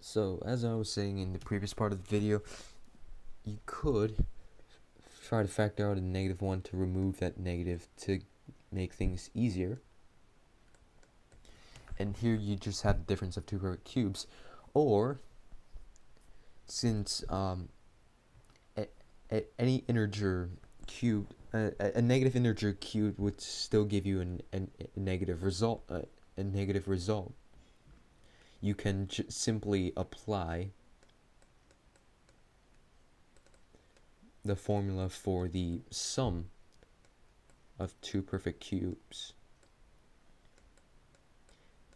So, as I was saying in the previous part of the video, you could try to factor out a -1 to remove that negative to make things easier. And here you just have the difference of two perfect cubes. Or, since any integer cubed, a negative integer cubed would still give you a negative result. You can simply apply the formula for the sum of two perfect cubes,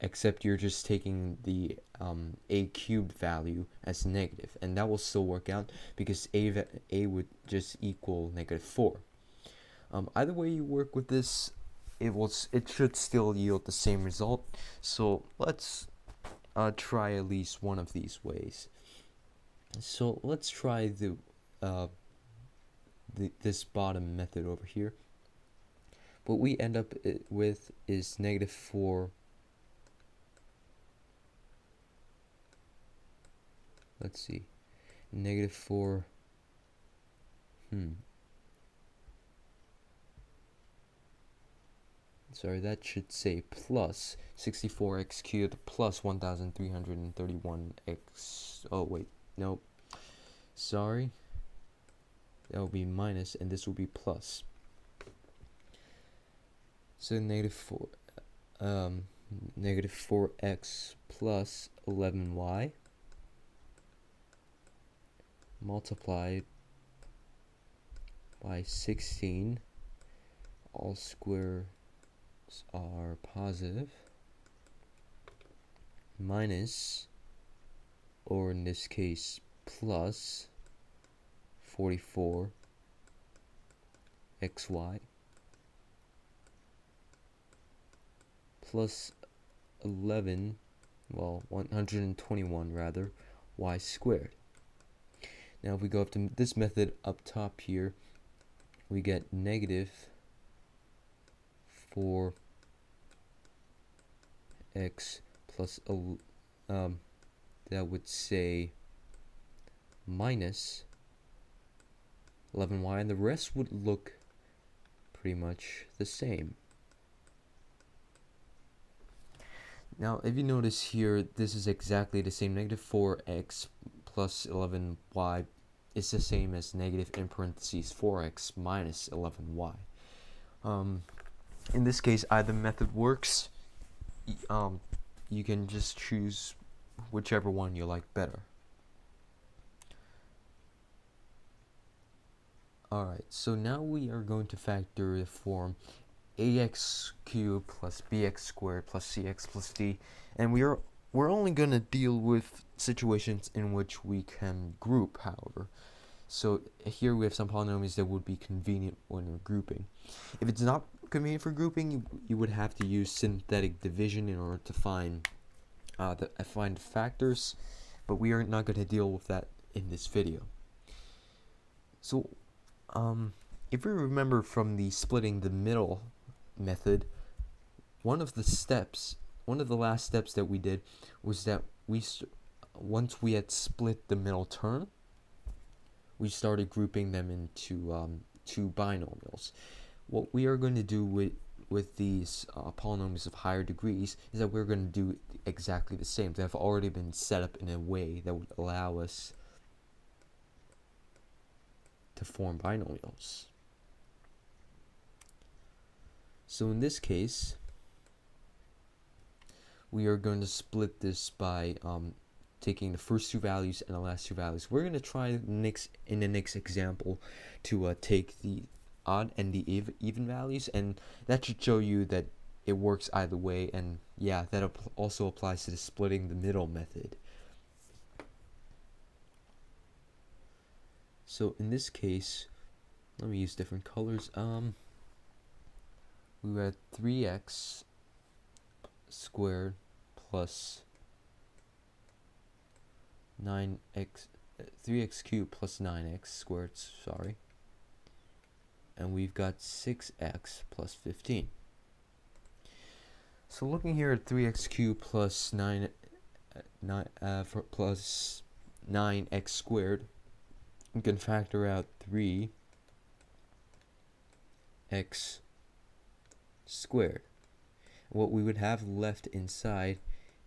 except you're just taking the a cubed value as negative, and that will still work out because a would just equal -4. Either way you work with this, it should still yield the same result. So let's try at least one of these ways. So let's try this bottom method over here. What we end up with is -4. Let's see, -4. Sorry, that should say plus 64x cubed plus 1331x. Oh wait, nope. Sorry. That will be minus, and this will be plus. So -4x plus 11y multiplied by 16, all squares are positive, minus, or in this case plus 44 xy plus 121 rather, y squared. Now if we go up to this method up top here, we get -4x plus that would say minus 11y, and the rest would look pretty much the same. Now if you notice here, this is exactly the same. -4x plus 11y is the same as negative in parentheses 4x minus 11y. In this case, either method works. You can just choose whichever one you like better. Alright, so now we are going to factor the form ax cubed plus bx squared plus cx plus d, and we're only going to deal with situations in which we can group, however. So here we have some polynomials that would be convenient when we're grouping. If it's not convenient for grouping, you would have to use synthetic division in order to find factors, but we are not going to deal with that in this video. So if we remember from the splitting the middle method, one of the last steps that we did was that once we had split the middle term, we started grouping them into two binomials. What we are going to do with these polynomials of higher degrees is that we're going to do exactly the same. They have already been set up in a way that would allow us to form binomials. So in this case, we are going to split this by taking the first two values and the last two values. We're going to try in the next example to take the odd and the even values, and that should show you that it works either way. And yeah, that also applies to the splitting the middle method. So in this case, let me use different colors. We had 3x squared plus 3x cubed plus 9x squared, sorry. And we've got 6x plus 15. So looking here at 3x cubed plus 9 plus 9x squared, we can factor out 3x squared. What we would have left inside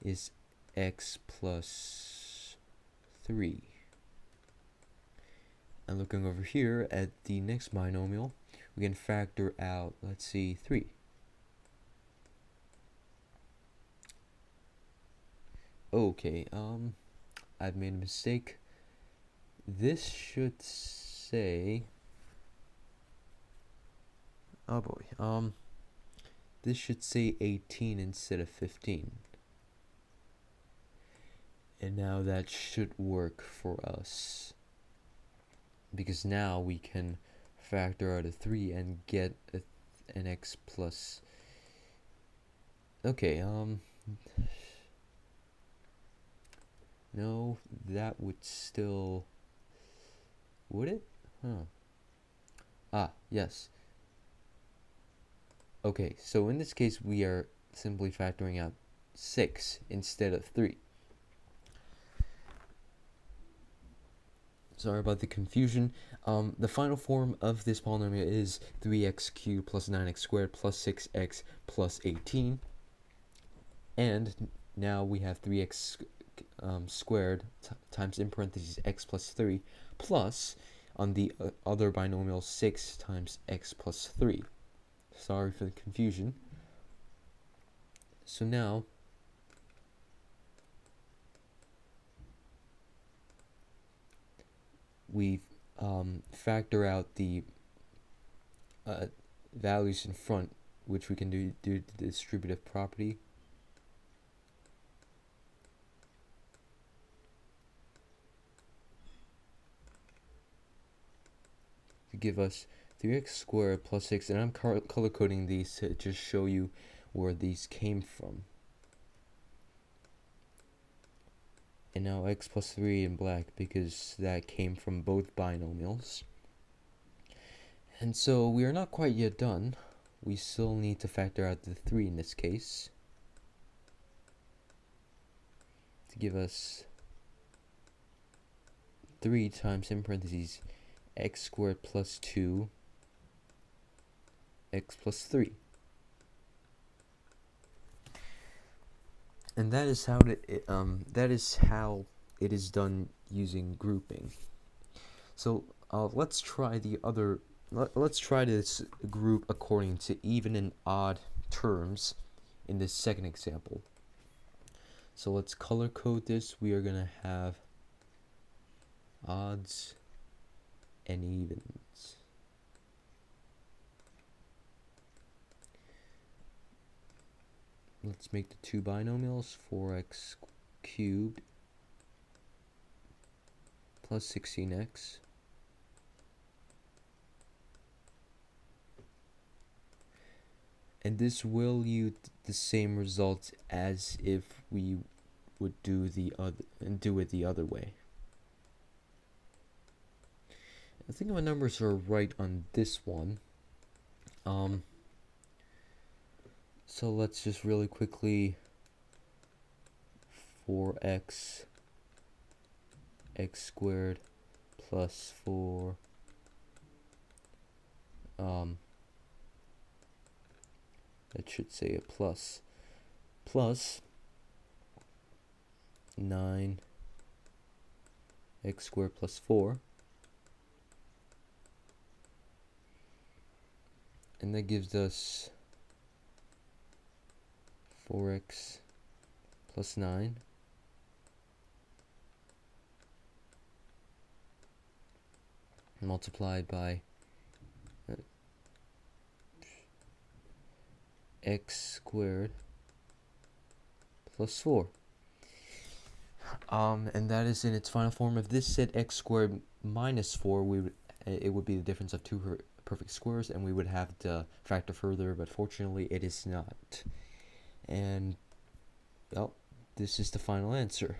is x plus 3. And looking over here at the next binomial, we can factor out, let's see, 3. Okay, I've made a mistake. This should say, oh boy, this should say 18 instead of 15. And now that should work for us, because now we can factor out a 3 and get an x plus. Okay, no, that would still, would it? Yes. Okay, so in this case we are simply factoring out 6 instead of 3. Sorry about the confusion. The final form of this polynomial is 3x cubed plus 9x squared plus 6x plus 18. And now we have 3x squared times, in parentheses, x plus 3 plus, on the other binomial, 6 times x plus 3. Sorry for the confusion. So now we factor out the values in front, which we can do the distributive property. To give us 3x squared plus 6, and I'm color coding these to just show you where these came from. And now x plus 3 in black, because that came from both binomials. And so we are not quite yet done. We still need to factor out the 3 in this case to give us 3 times, in parentheses, x squared plus 2 x plus 3. And that is how it is done using grouping. So let's try the other. Let's try this group according to even and odd terms in this second example. So let's color code this. We are gonna have odds and evens. Let's make the two binomials, 4x cubed plus 16x and this will yield the same results as if we would do it the other way. I think my numbers are right on this one. So let's just really quickly, 4x x squared plus 4 that should say a plus 9 x squared plus 4, and that gives us 4x plus 9 multiplied by x squared plus 4. And that is in its final form. If this said x squared minus 4, it would be the difference of two perfect squares, and we would have to factor further, but fortunately it is not. And well, this is the final answer.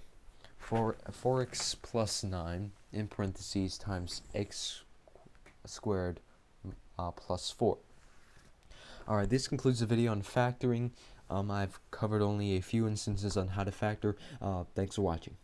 For 4x plus 9 in parentheses times x squared plus 4. Alright, this concludes the video on factoring. I've covered only a few instances on how to factor. Thanks for watching.